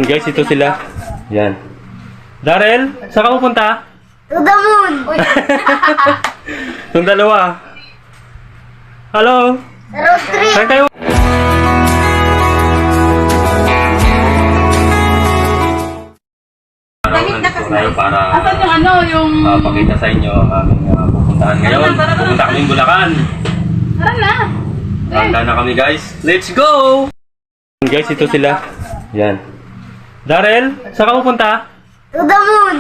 Guys, ito sila. Yan. Darrell, saan ka pupunta? To the moon! Itong dalawa. Hello? Road trip! Saan kayo? Para Asan yung ano, yung... pakita sa inyo ang aming pupuntahan ngayon. Pupunta kaming Bulacan. Tara na! Handa na kami guys. Let's go! Guys, ito sila. Yan. Darrell, saan ka pupunta? To the moon!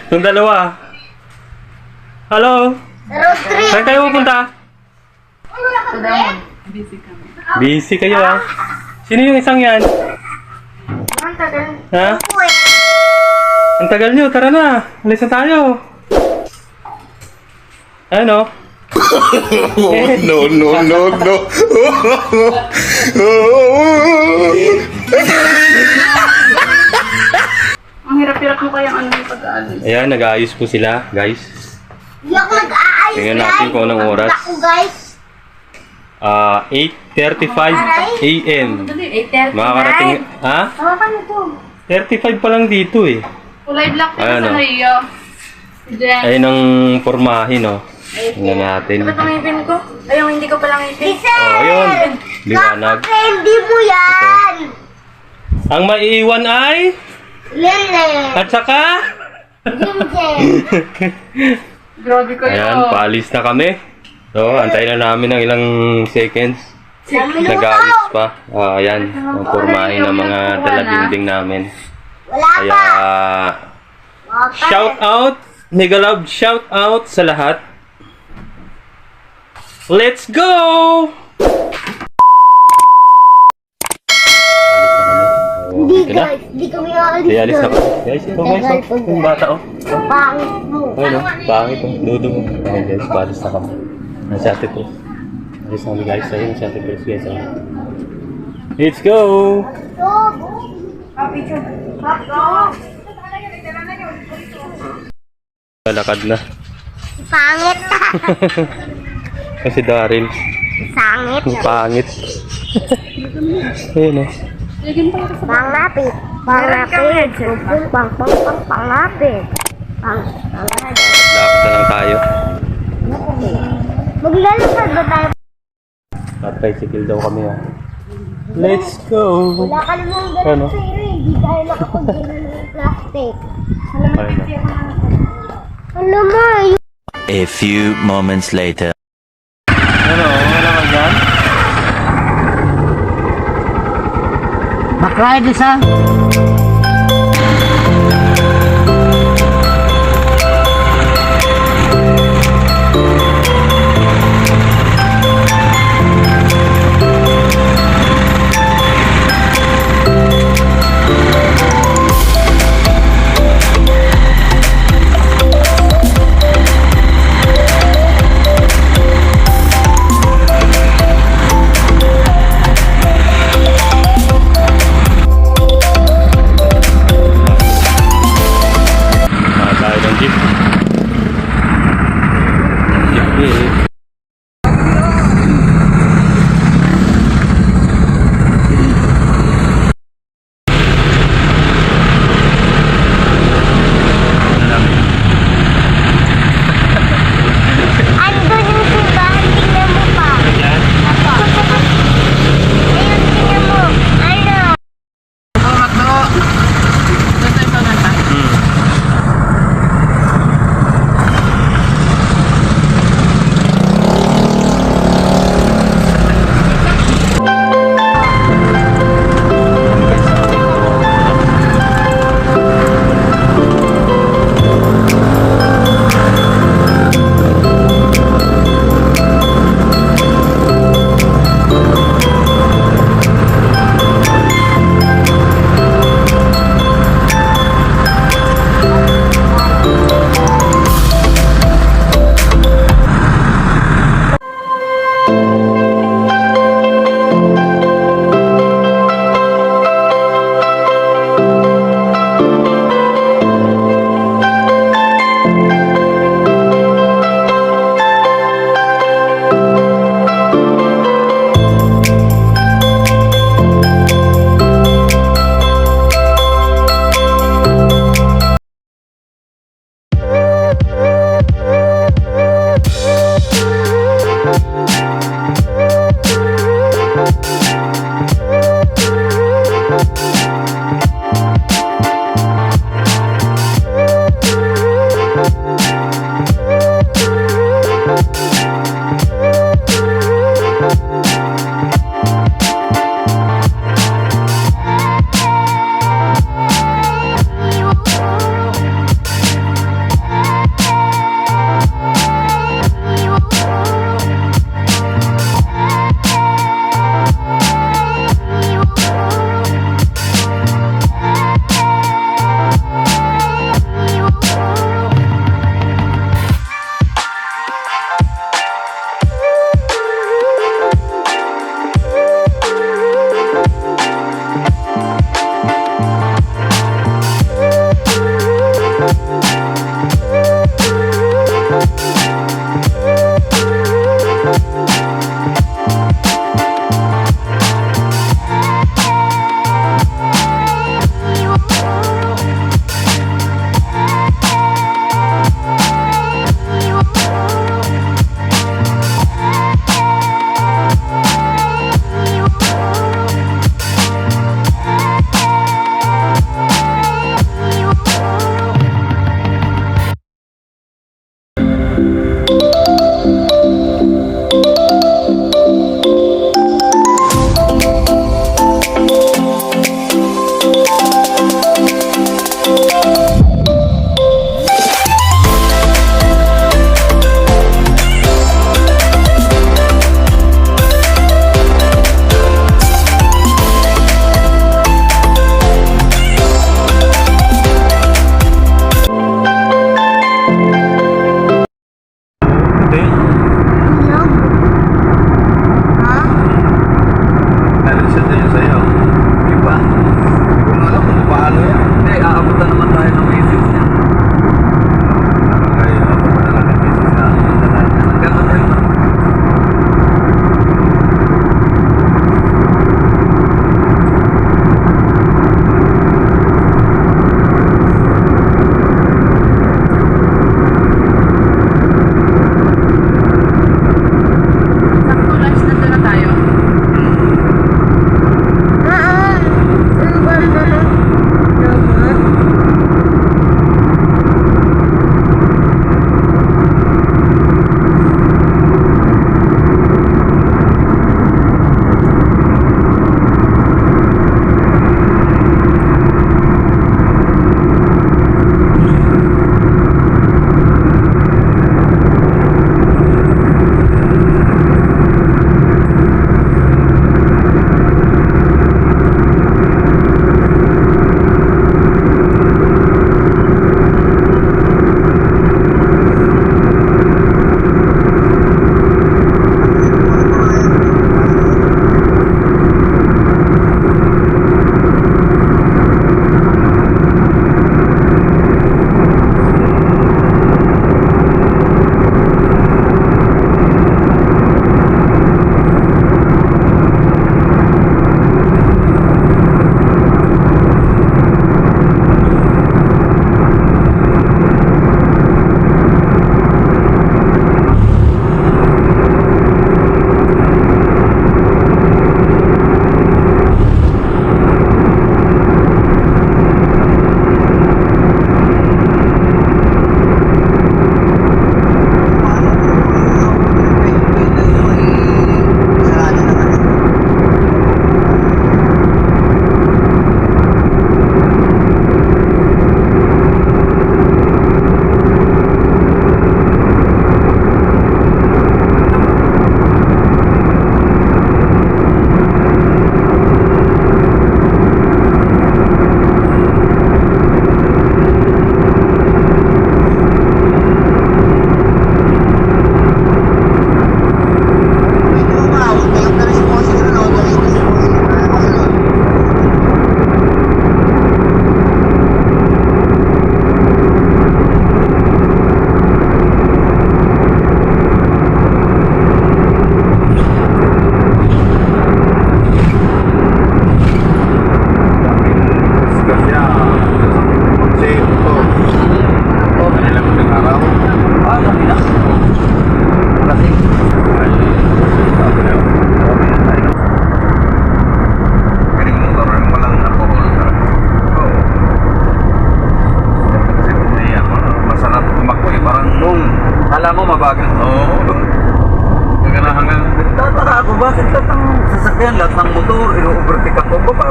Itong dalawa. Hello? Road trip! Saan kayo pupunta? To the moon. Busy kami. Busy kayo ah. Sino yung isang yan? Ang tagal. Ha? Uy! Ang tagal nyo, tara na. Alis na tayo. Ano? No, no, no, no. Ang hirap-hirap mo kayang ano yung pag-aalis. Ayan, nag-aayos po sila, guys. Hindi ako nag-aayos. Tingnan natin kung anong oras. Ako guys. 8:35 AM. Dali, 8:30. Makakarating, ha? Hawakan mo to. 35 pa lang dito eh. Kulay black din Ayan, sa oh. Rio. Si Jen. Ayun ang pormahin, oh. Tingnan natin. Ba't ang ngipin ko? Ay, yung hindi ko palang ngipin. Giselle! Oh, ayun. Liwanag. Hindi mo yan! Ang maiiwan ay... Lele! At saka... Jimjen! Grabe kayo. Ayan, paalis na kami. So, antayin na namin ng ilang seconds. Minuto! Nag-aalis pa. Ayan, ang pormahin ng mga taladinding namin. Wala Kaya, pa! shout out, mega love shout out sa lahat. Let's go! Hindi guys, hindi kami aalis Kaya alis na doon. kami. Guys, ito guys, oh. Yung bata, oh. Ang pangit mo. Ayun, oh. Pangit, oh. Dudo mo. Ayun, guys, paalis na kami. Ang Ate Pres. Alis na kami, guys. Ayun, si Ate Pres, guys. Oh. Let's go! Lalakad na. Pangit! Kasi Daryl, Sangit! ang pangit. Ayun, oh. Panglapit! Panglapit! Panglapit! Panglapit! Lakad na lang tayo. Maglalakad ba tayo? Tricycle daw kami, ah. Let's go! Wala ka namang Ano? ganun sa'yo, hindi tayo nakapag-ganun ng plastic. Ayun, oh. Alam mo, A few moments later. Ano? Wala ka dyan? Baklay di sa?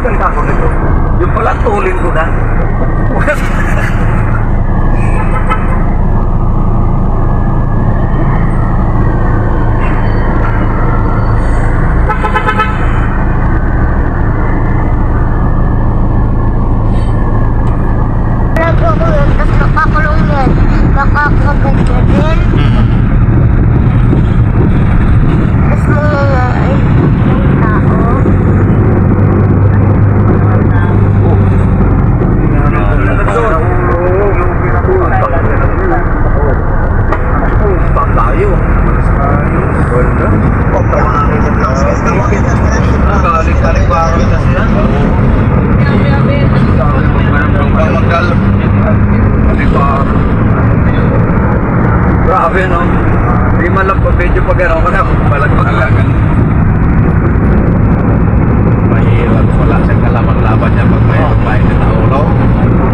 ganda ko nito. Yung pala tulin ko na. Lagi ko yun, tapos nakakulong yan. Nakakagat na din. Tapos mga yung tao. Tayo. Galing-galing ba ako kasi yan? Grabe no. Di man lang pa medyo pag ano ko na palagpag-alagan. Mahirap wala siyang kalaban-laban niya pag may pagpain na ulo.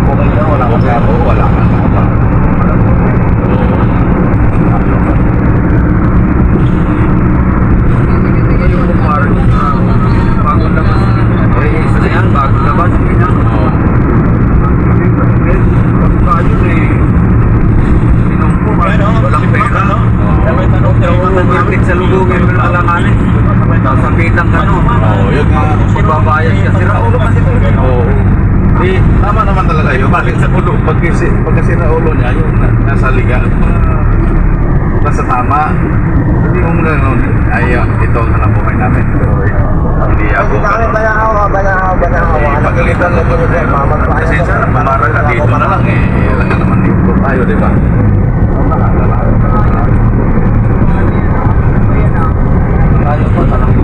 Kung wala kang kabo, wala kang kaba. Bago naman. Isa na yan, bago naman. Kayo eh. Sinong po, walang pera. Nagkakit sa lubugin ng alanganin. Sasabitan ka no. Ibabayad ka. Sira ulo kasi ito. Tama naman talaga yun. Bakit sa ulo? Pagkasi na ulo niya, yung nasa liga. Nasa tama. Hindi mo muna nun. Ay, ito ang nabuhay namin. Pero hindi ako. Pagalitan lang ko. Kasi sa pamara ka dito na lang eh. Ilan ka naman dito tayo, di ba? Tayo pa talaga.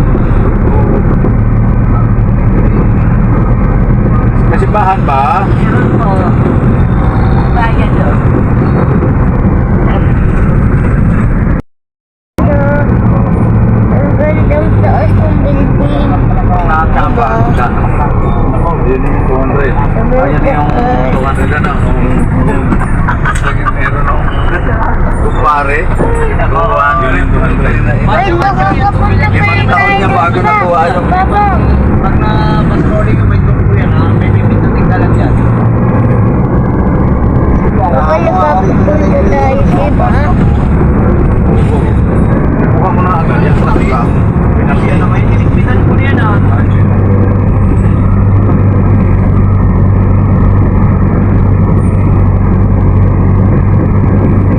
May simbahan ba? Bayan doon. Ang gandang taas ng building. Nakakaba. Yun yung 200. Ayan yung 200 na. Meron ako. Kumpare. Yun yung 200. Ay, makakapunta pa Limang taon niya bago nakuha yung... Papa, Pag na-patrolling ka may tungko yan ha, may limit na tinggalan yan. baka nakapunta tayo, diba? Kuha mo na agad yan sa tila. Pinagyan na may iligpitan ko niyan ha.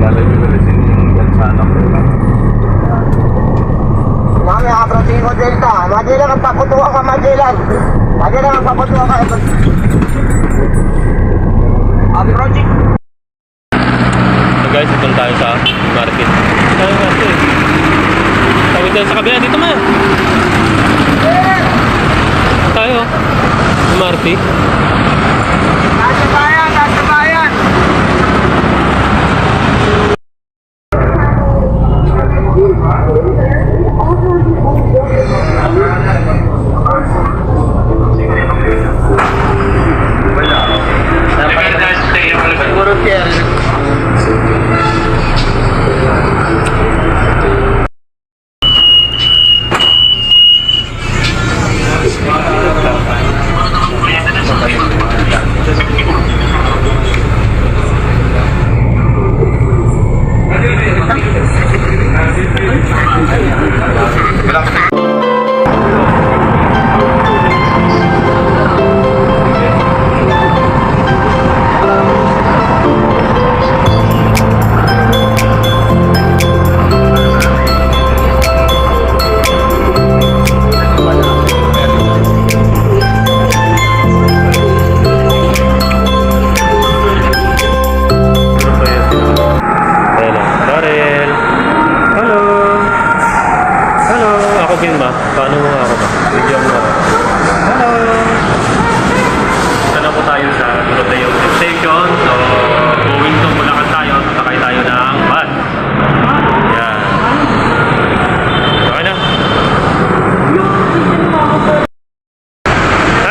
Lalay mo bilisin yung dyan sa anak ko. Mami, Abrasigo Delta. Majilang ang paputuwa ka, Majilang. Majilang ang paputuwa ka. Project. So guys, ito tayo sa market. Tayo market. Tawid tayo sa kabila. Dito man. Tayo. Market. Nasa bayan, nasa bayan. Siguro kaya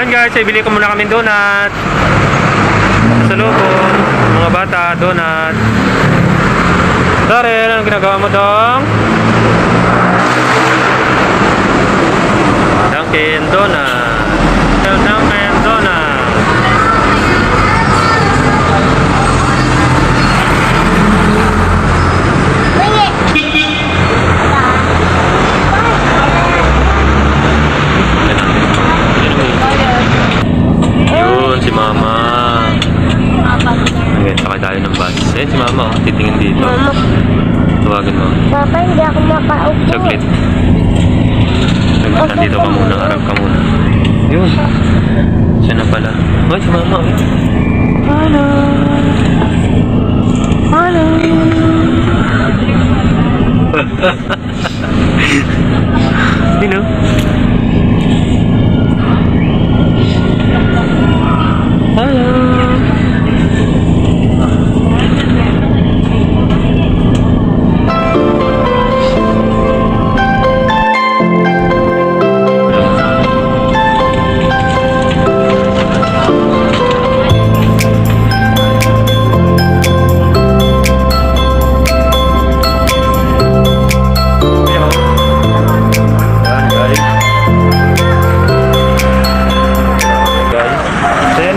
guys, bili ko muna kami donut. Sa lubong, mga bata, donut. Darren, anong ginagawa mo dong? Dunkin Donut. Dunkin Mama. Okay, sakay tayo ng bus. Eh, si Mama, oh, titingin dito. Mama, Tuwagan mo. Papa, hindi ako makaupo. Chocolate. Nandito ka muna, harap ka muna. Yun. Siya na pala. Ay, si Mama. Oh. Hello. Hello. Sino? Hello.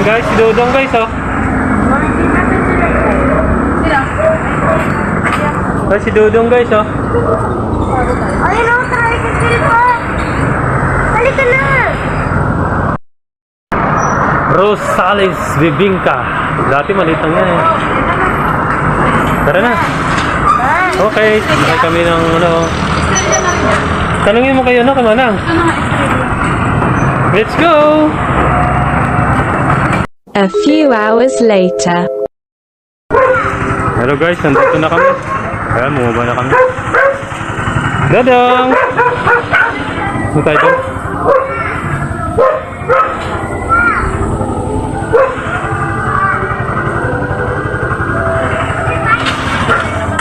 Guys, si Dodong guys, oh. Ay, si Dodong guys, oh. Ayun ako, tricycle ko. Halika na. Rosales Bibingka. Dati maliit lang yan, eh. Tara na. Okay, sakay kami ng ano. Tanungin mo kayo, no, kamanang. Let's go! A few hours later. Hello guys, nandito na kami. Ayan, bumaba na kami. Dodong! Ano tayo doon?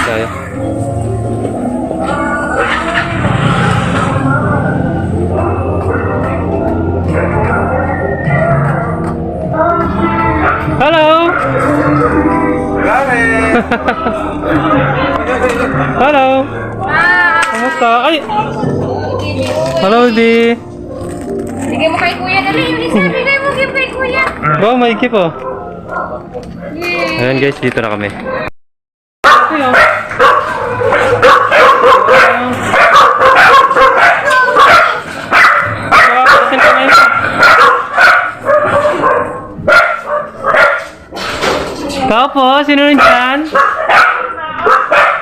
Tayo. Hello! Hello! Kamusta? Ay! Hello, Di! Bigay mo kay kuya. Dali, yung isa. Bigay mo kay kuya. Oh, may gift, oh. Ayan guys, dito na kami. Ikaw po, sino rin dyan?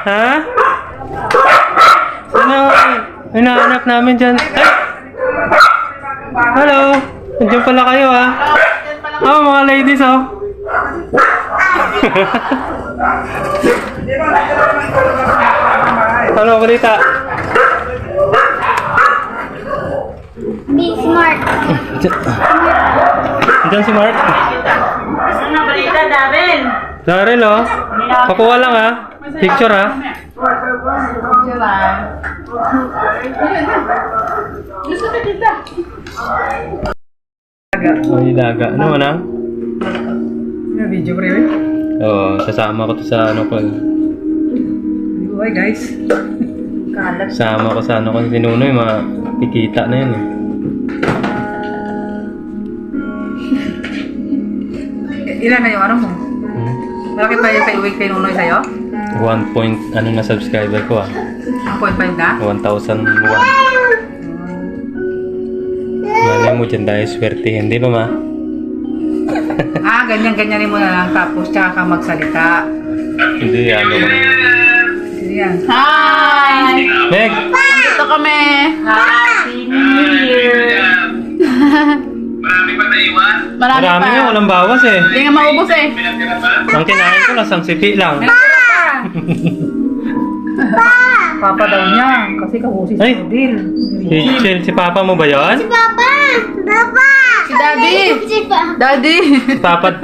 Ha? Sino hinahanap namin dyan? Ay! Hello! Nandiyan pala kayo, ha? Oh, mga ladies, oh. Ano, balita? Big smart. Diyan si Mark. Ano balita, Darren? Darrell, oh. Pakuha lang, ha? Picture, ha? Gusto ka dito. Oh, ilaga. Ano, manang? Video pre, eh. Oo, sasama ko to sa ano ko. Hi guys. Sama ko sa ano ko. Si Nunoy, makikita na yun, eh. Ilan na yung ano mo? Malaki pa yung pay-week kay Nunoy sa'yo? 1 point, ano na subscriber ko, ah. 1.5 na? 1,001. Malay mo dyan dahil swertihin, di ba, ma? Ganyan-ganyanin mo na lang tapos tsaka ka magsalita. Hindi, ano ko. Sige yan. Hi! Meg! Dito kami. Happy New Year! Marami pa naiwan? Marami nga, walang bawas, eh. Hindi nga maubos eh. Ang kinain ko lang, sangsipi lang. Papa daw niya kasi kabusi Ay! sa deal. Si Papa mo ba yun? Papa! Papa! Si Daddy! Daddy!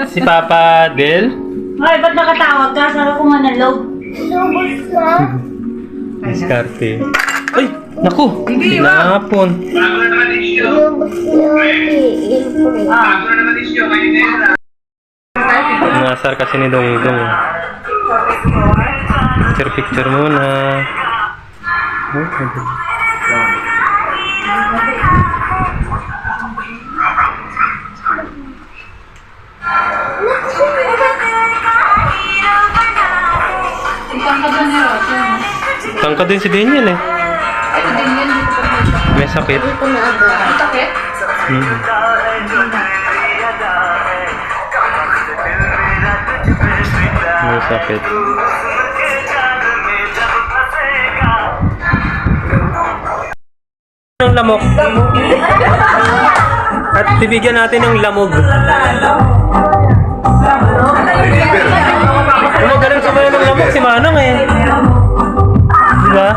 Si Papa Del? Ay, ba't nakatawag ka? Sabi ko nga nalog. Lubos na. Diskarte. Ay! Naku! Hindi, Tinapon. Lubos na. Nasar kasi ni Dongdong. Picture muna. Tangka din si Daniel, eh. May sakit. Sakit? market. Ng lamok. At bibigyan natin ng lamog. Magaling sumayo ng lamok si Manong eh. Diba?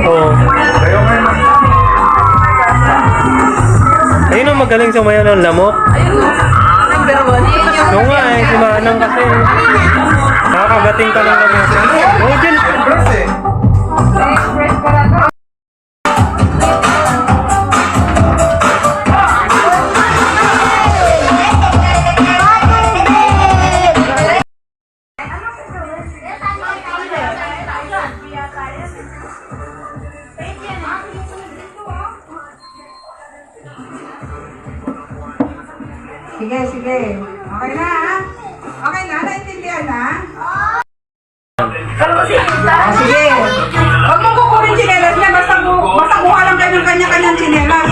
Oo. Ayun ang magaling sumayo ng lamok. Oo nga eh, si Manong kasi. Nakakagating ka ng lamok. Oo, dyan. Sige, sige. Okay na, ha? Okay na, naintindihan na? Sige. Huwag mong kukunin chinelas niya, basta kuha lang kayo ng kanya-kanyang chinelas.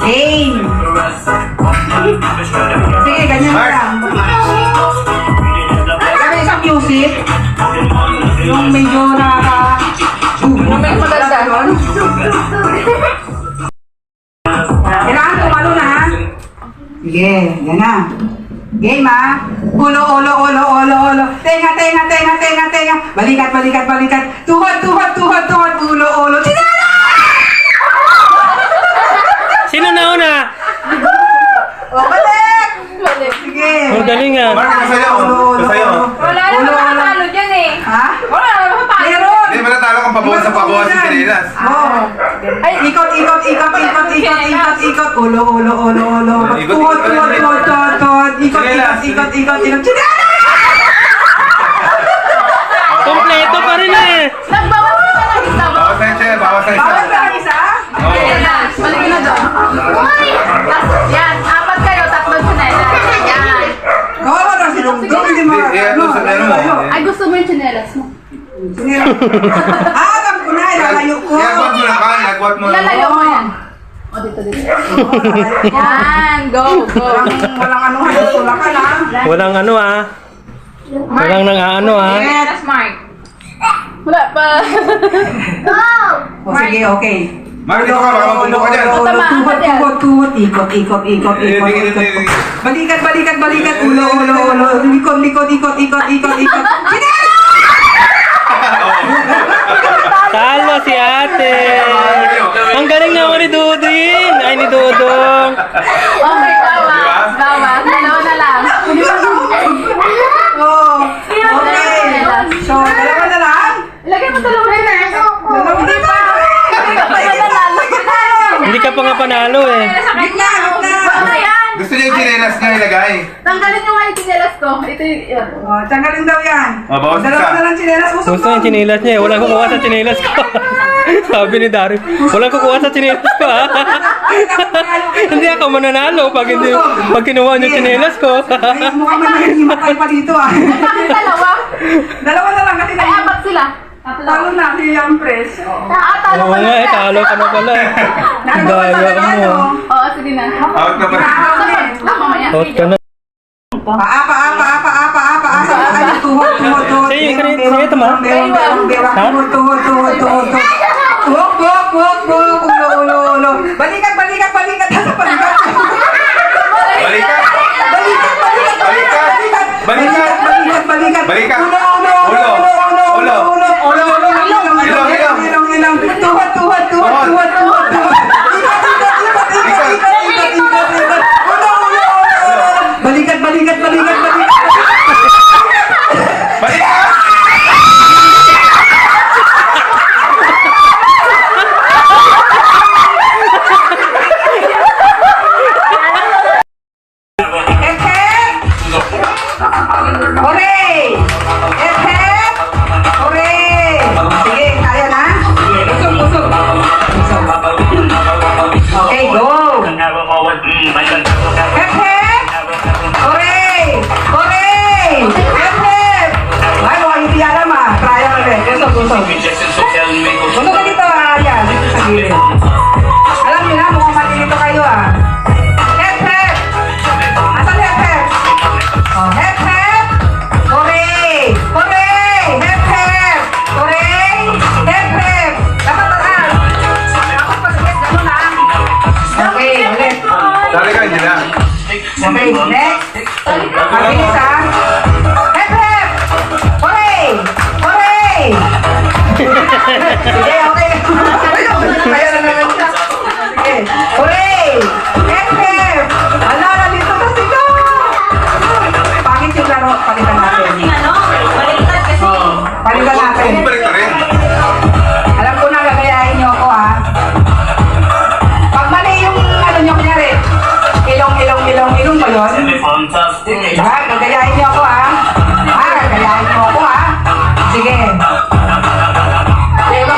Game. Sige, ganyan na lang. Kaya isang music. Yung medyo yung medyo maganda. Kailangan tumalo na, ha? Sige, yan na. Game, ha? Ulo, ulo, ulo, ulo, ulo. Tenga, tenga, tenga, tenga, tenga. Balikat, balikat, balikat. Tuhod, tuhod, tuhod, tuhod. Ulo, ulo. Chinela! Sino na una? O, balik! Sige. Magaling ah. Mark, kasayo. Kasayo. Wala naman nakatalo dyan eh. Ha? Wala naman nakatalo. Meron! Hindi, matatalo kang pabawas sa pabawas sa Pilipinas. Oo. Ikot, ikot, ikot, ikot, ikot, ikot, ikot. Ulo, ulo, ulo, ulo. Tuhod, tuhod, tuhod, tuhod, tuhod. Ikot, ikot, ikot, ikot, ikot. Chinela! Kompleto pa rin eh. Nagbawas ka ng isa. Bawas na siya, bawas na isa. Bawal lang isa? Yan, balik na doon. Yan, apat kayo, tatlong sinelas. Yan. Kawawa na si Lungdong, hindi mo. Hindi, doon sa meron mo. Ay, gusto mo yung sinelas mo? Alam ko na, ilalayo ko. Nagwat mo lang ka, nagwat mo lang. Lalayo mo yan. O, dito. Yan, go, go. Walang ano, wala ka lang. Walang ano ah. Walang nang ano ah. Sinelas, Mark. Wala pa. O sige, okay. Mark, dito ka, baka mapundo ka dyan. Tuhod, tuhod, tuhod. Ikot, ikot, ikot, ikot, ikot. Balikat, balikat, balikat. Ulo, ulo, ulo. Likod, likod, ikot, ikot, ikot, ikot. Chinela! Talo si ate. Ang galing naman ni Dudin. Ay, ni Dudong. Okay, bawas. Bawas. Dalawa na lang. Oh, okay. So, dalawa na lang? Ilagay mo dalawa na lang. Dalawa hindi pa. Hindi ka pa nga panalo eh. Gitna, gitna. Ayan. Gusto niya yung chinelas niya ilagay. Tanggalin nyo nga yung sinelas ko. Ito yun. Oh, tanggalin daw yan. Oh, bawas Dalawa isa. na lang chinelas. Usap Gusto yung chinilas niya eh. Walang kukuha sa chinilas ko. Sabi ni Dario, walang kukuha sa chinilas ko ha. Hindi ako mananalo pag kinuha niyo chinilas ko. Ay, mukhang may mahihimatay pa dito ah. Bakit dalawa? Dalawa na lang kasi Ay, apat sila. talo na si Young Press. Talo Oo ka nga eh, na. talo ka na pala eh. Daya mo. Oo, sige na. Out ka pa. Out ka na. Paa, paa, paa, paa, paa, paa. Sa ano, tuhod, tuhod, tuhod. Sige, kanina ito ma. Bewang, bewang, bewang. Tuhod, tuhod, tuhod, tuhod. Tuhod, tuhod, tuhod, tuhod. Ulo, ulo, ulo. Balikat, balikat, balikat. Balikat. Balikat. Balikat, balikat, balikat. Balikat. Balikat, balikat. Balikat. Ulo, ulo, ulo, ulo, ulo, ulo, ulo, ulo, ilong, ilong, ilong. ilong, ilong. Tuhod, tuhod, tuhod, tuhod, tuhod, tuhod. Ikot, ikot, ikot, ikot, ikot, ikot, ikot, ikot. Ulo, ulo, ulo, ulo. Balikat, balikat, balikat, balikat. Balikat. Hep, hep. Hooray! Hep, hep. Hooray! Sige, kaya na? Busog, busog. Okay, go! Hep, hep. Hooray! Hooray! Hep, hep. Ay, mukhang hindi alam ah. Try ulit. Busog, busog. Busog ka dito ah. Yan, sa gilid. Alam niyo na, mukhang malilito kayo ah. Hep, hep. Asan hep, hep? Oh, Dali ka, hindi na. Okay, next. Mabilis ha. Hep, hep! Hooray! Hooray! Sige, okay. Kaya na naman siya. Sige, hooray! Hep, hep! Ala, nandito na sila! Pangit yung laro, palitan natin. Baliktad kasi. Palitan natin. Balik ka rin. Alam ko na, gagayahin niyo ako ha. Pag mali yung ano niyo, kunyari, ilong ba yun? Ha? Gagayahin niyo ako ha. Gagayahin niyo ako ha. Sige. Bewang.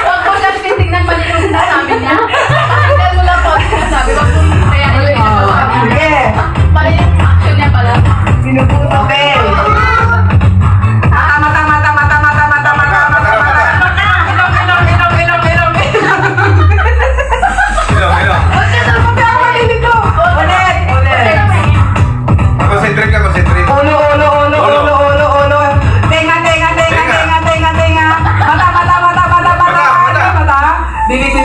Huwag mo lang titignan mali yung sinasabi niya. Tingnan mo lang po ang sinasabi. Huwag mo kaya ano yung ginagawa niya. Sige. Mali yung action niya pala. Okay. Mata. Concentrate ka, concentrate. Ulo. Tenga. Mata. Bibig.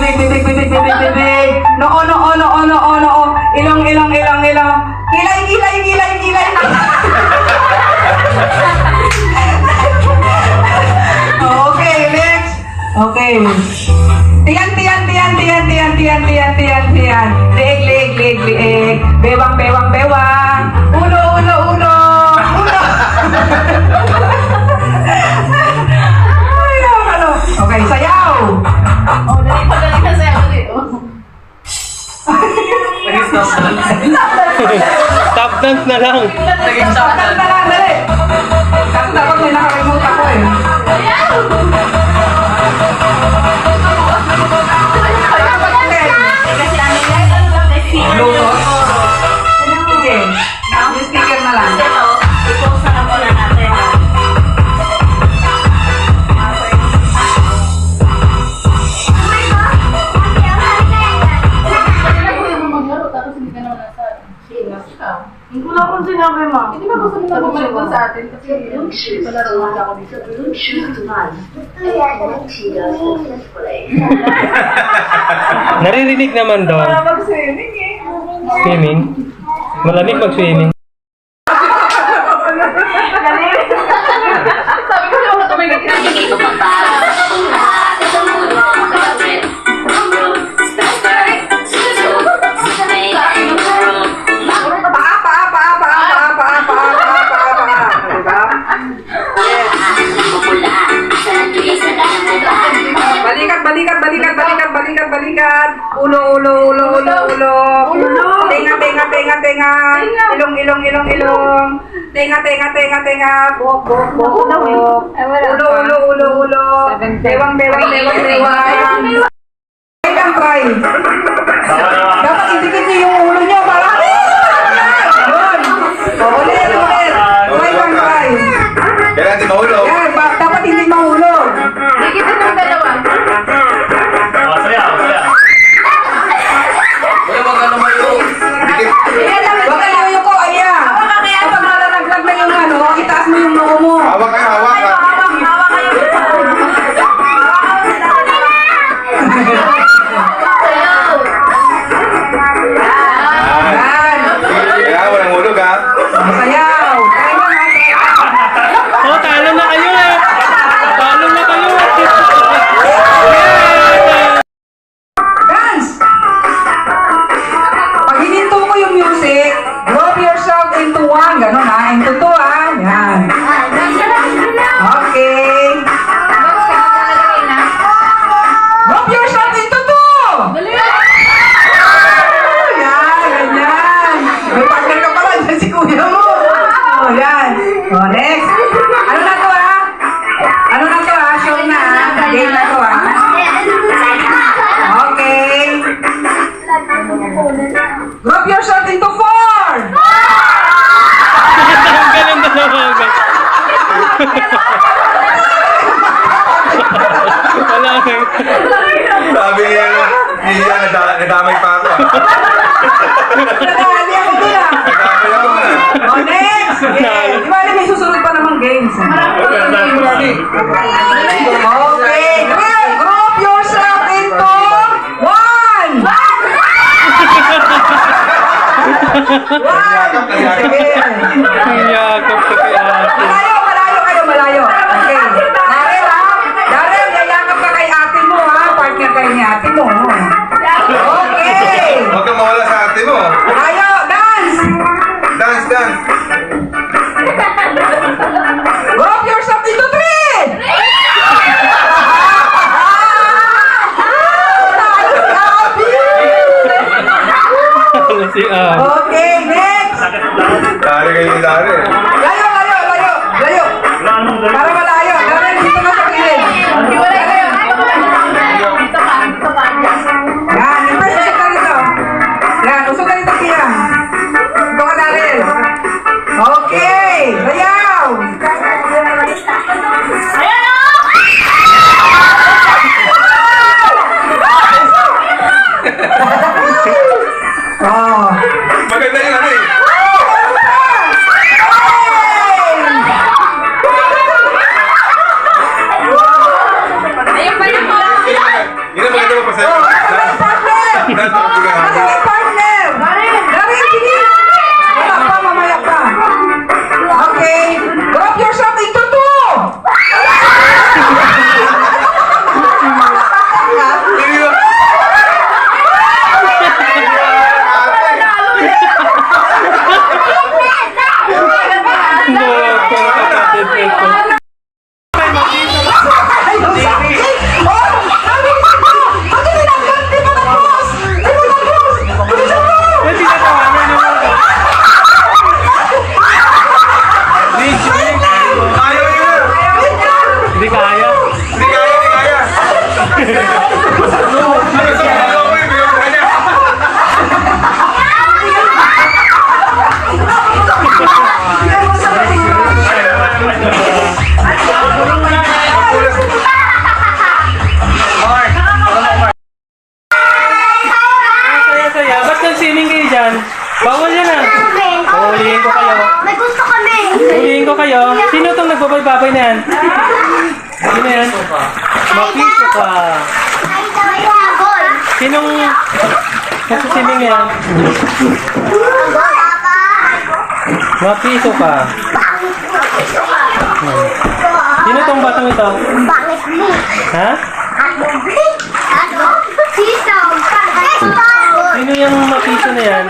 Noo. Ilong. Kilay. Okay, next. Okay. Tiyan. Leeg. Bewang. Ulo. Ay, ano. Okay, sayaw. Oh, dali ka sa'yo ulit. Top dance na lang. Dali. Kasi dapat may nakaremote ako eh. Kasi ano yan? Bluetooth. Sige. Yung speaker na lang. Ito, i-post na lang muna natin. Hindi ko lang kung sinabi, ma. Hindi ba gusto mo na bumalik doon sa atin? Kasi palaro lang ako dito. Naririnig naman doon. Mag-swimming eh. Swimming. Malamig mag-swimming. Sabi ko siya, wala tumingin ka. Balikat. Ulo. Tenga. Ilong. Tenga. Bok. Ulo. Bewang. Try. Dapat idikit niyo yung ulo niyo para. Yun. Ulit. Try. Kaya natin mahulog. Yan, dapat hindi mahulog. Dikitin ng dalawa. Huwag kayo yuko, aya. Kapag malalaglag na yung ano, itaas mo yung noo mo. Hawak ka. Yan. Kaya walang hulog ha. Sayaw. Oh, talo na kayo eh. Dance! Pag hininto ko yung music, group yourself into one. Ganon ha, into two ha. Yan. Okay. Group yourself into two! Yan, ganyan. May partner ka pala, dyan si kuya mo. Oh, yan. Oh, next. Ano na to ha? Show na ha? Game na to ha? Okay. Group yourself into four! Ang galing na naman. Wala na. Sabi niya, nadamay pa ako. Nadali ako dun ah. Nadamay ako na. Oh, next! Okay. Di ba may susunod pa namang games? Okay. Group yourself into one! ni ate mo. Okay! Huwag kang mawala sa ate mo. Tayo, dance! Dance, dance. Rock yourself into three! Si Okay, next! Dari kayo yung dari. Layo, layo, layo, layo! Para malayo, dahil dito na sa kilid. Hiwalay kayo. Dito ka. Yan, yung first usok na dito. Yan, usok na dito, Kia. Ito ka, Daryl. Okay, layaw! Ayan Oh. Maganda yung ano eh. Ayun pa yung Yun ang maganda mo pa sa'yo. Dance, Nasaan yung partner? Daryl, sige! Wala pa, mamaya pa. Okay, drop yourself into two! Ayaw niya. Hindi kaya. Hindi kaya, hindi kaya. Ano sa ayaw mo yung bigyan mo kanya? Saya-saya. Ba't nag-swimming kayo dyan? Bawal yan ah. Hulihin ko kayo. May gusto kami. Hulihin ko kayo. Sino itong nagbabay-babay na yan? Sino yan? Mapiso ka. Ay, tawagol. Sinong nasa-swimming yan? Mapiso ka. Sino tong batang ito? Bakit mo? Ha? Ano? Ano? Sisaw. Sino yung mapiso na yan?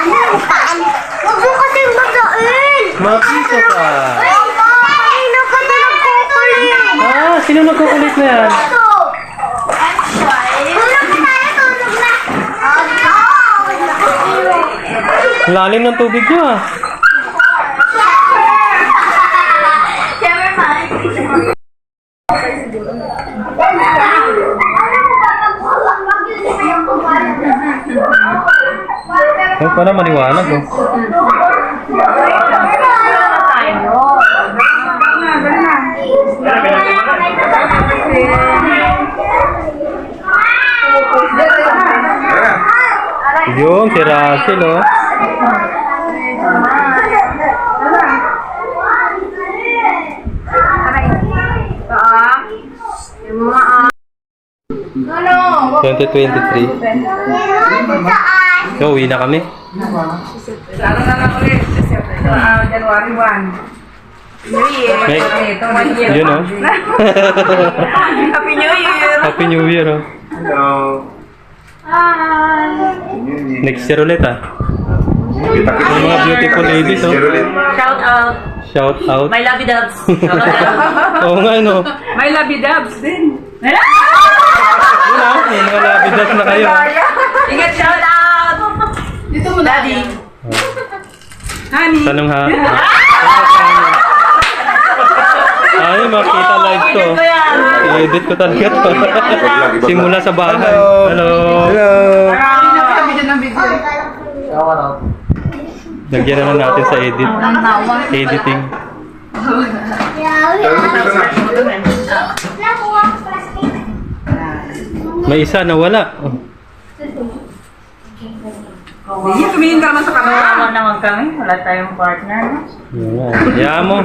Huwag mo kasing magain! Mapiso ka. Ay, nakatulog ko kulit! Ah, sino nagkukulit na yan? Tulog na tayo, tulog na! Lalim ng tubig nyo ah. Oh, pala maliwanag oh. Yung si Russell oh. Ano? 2023. So, uwi na kami. Lalo na lang ulit. January 1. New Year. May, Ito, New Year. yun oh. Happy New Year. Happy New Year oh. Hello. Next year ulit ah. Kita-kita Yung mga beautiful ladies oh. Shout out. Shout out. My lovey dubs. Oo nga no. May labidabs din. Yun ah. May mga labidat na kayo. Ingat, shout out. Dito mo, Daddy. Honey. Tanong ha. Ay, makita live to. I-edit ko talaga to. Simula sa bahay. Hello. Lagyan naman natin sa edit. Editing. May isa nawala. Hindi, tumingin ka naman sa kanila. Wala naman kami. Wala tayong partner. Yan mo.